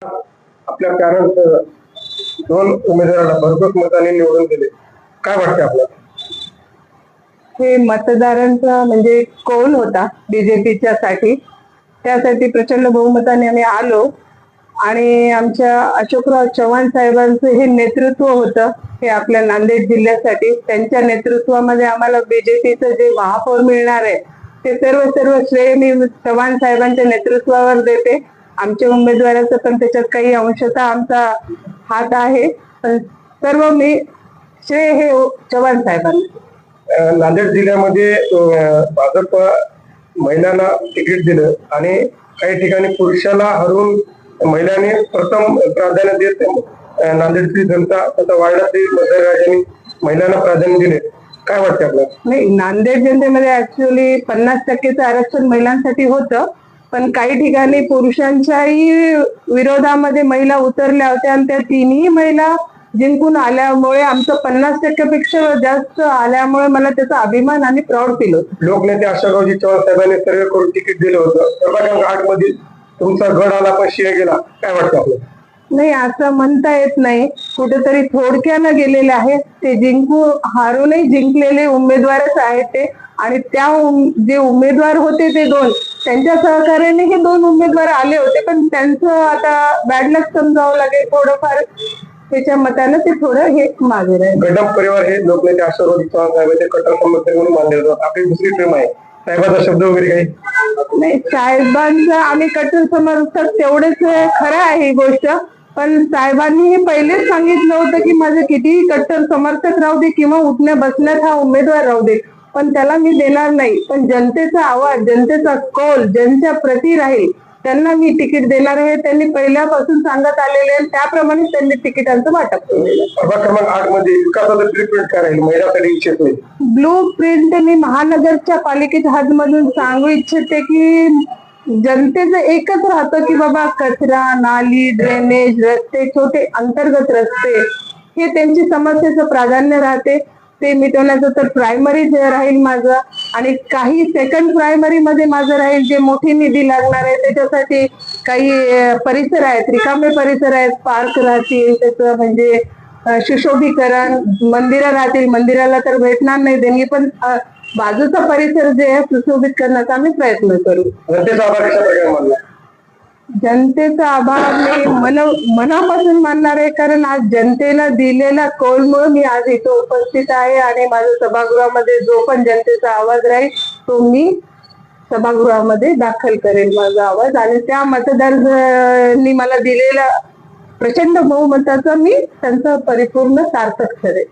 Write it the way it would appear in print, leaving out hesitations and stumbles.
आपल्या पॅनल दोन उमेदवारांना भरघोस मताने निवडून दिले, काय वाटते आपल्याला? हे मतदारांचा म्हणजे कौल होता बीजेपीच्या साठी, त्यासाठी प्रचंड बहुमताने आम्ही आलो आणि आमच्या अशोकराव चव्हाण साहेबांचं हे नेतृत्व होतं हे आपल्या नांदेड जिल्ह्यासाठी. त्यांच्या नेतृत्वामध्ये आम्हाला बीजेपीचं जे महापौर मिळणार आहे ते सर्व श्रेय मी चव्हाण साहेबांच्या नेतृत्वावर देते. आमच्या उमेदवाराचं पण त्याच्यात काही अंशतः आमचा हात आहे, पण सर्व मी श्रेय हे चव्हाण साहेबांना. नांदेड जिल्ह्यामध्ये भाजप महिलांना तिकीट दिलं आणि काही ठिकाणी पुरुषाला हरवून महिलांनी प्रथम प्राधान्य देत नांदेडची जनता तथा वार्डातील मतदारांनी महिलांना प्राधान्य दिले, काय वाटतं आपल्याला? नाही, नांदेड जनतेमध्ये ऍक्च्युअली 50% आरक्षण महिलांसाठी होतं, पण काही ठिकाणी पुरुषांच्याही विरोधामध्ये महिला उतरल्या होत्या आणि त्या तिन्ही महिला जिंकून आल्यामुळे आमचं 50% जास्त आल्यामुळे मला त्याचा अभिमान आणि प्राऊड फील होतो. लोकनेते आशारावजी चव्हाण साहेबांनी सर्वे करून तिकीट दिलं होतं, क्रमांक 8 मध्ये तुमचा गड आला पण शिय गेला, काय वाटतं आपल्याला? नाही, असं म्हणता येत नाही. कुठेतरी थोडक्यानं गेलेले आहेत ते, हारूनही जिंकलेले उमेदवारच आहेत ते. आणि त्या जे उमेदवार होते ते दोन, त्यांच्या सहकार्याने हे दोन उमेदवार आले होते, पण त्यांचं आता बॅड लक समजावं लागेल थोडंफार, त्याच्या मतानं ते थोडं हे मागे राहील. गडम परिवार हे लोकनेते आशारावजी चव्हाण साहेबांचे कट्टर समर्थक म्हणून मानले जातात, आपली दुसरी टीम आहे, साहेबाचा शब्द वगैरे काही? नाही, साहेबांचं आम्ही कट्टर समर्थक तेवढेच खरं आहे ही गोष्ट, पण साहेबांनी हे पहिलेच सांगितलं होतं की माझे कितीही कट्टर समर्थक राहू दे किंवा उठण्या बसण्यात हा उमेदवार राहू दे, पण त्याला मी देणार नाही. पण जनतेचा आवाज, जनतेचा कौल ज्यांच्या प्रती राहील त्यांना मी तिकीट देणार आहे, त्यांनी पहिल्यापासून सांगत आलेले, त्याप्रमाणे त्यांनी तिकिटांचं वाटप केलेलं. क्रमांक 8 मध्ये विकासाचं ब्लूप्रिंट काय राहील महिलांसाठी विशेष होईल? ब्लू प्रिंट मी महानगरच्या पालिकेच्या हातमधून सांगू इच्छिते की जनतेचं एकच राहतं की बाबा कचरा, नाली, ड्रेनेज, रस्ते, छोटे अंतर्गत रस्ते हे त्यांची समस्येचं प्राधान्य राहते, ते मिटवण्याचं तर प्रायमरी राहील माझं. आणि काही सेकंड प्रायमरी मध्ये माझं राहील जे मोठी निधी लागणार आहे, त्याच्यासाठी काही परिसर आहेत, रिकामे परिसर आहेत, पार्क राहतील, त्याचं म्हणजे सुशोभीकरण, मंदिरं राहतील, मंदिराला तर भेटणार नाही देणी, पण बाजूचा परिसर जे आहे सुशोभित करण्याचा आम्ही प्रयत्न करू. जनतेचा आभार कशा प्रकारे मानला? जनतेचा आभार मी मनापासून मानणार आहे, कारण आज जनतेला दिलेला कौलमुळे मी आज इथे उपस्थित आहे आणि माझ्या सभागृहामध्ये जो पण जनतेचा आवाज राहील तो मी सभागृहामध्ये दाखल करेल माझा आवाज, आणि त्या मतदारांनी मला दिलेला प्रचंड बहुमताचा मी त्यांचा परिपूर्ण सार्थक ठरेल.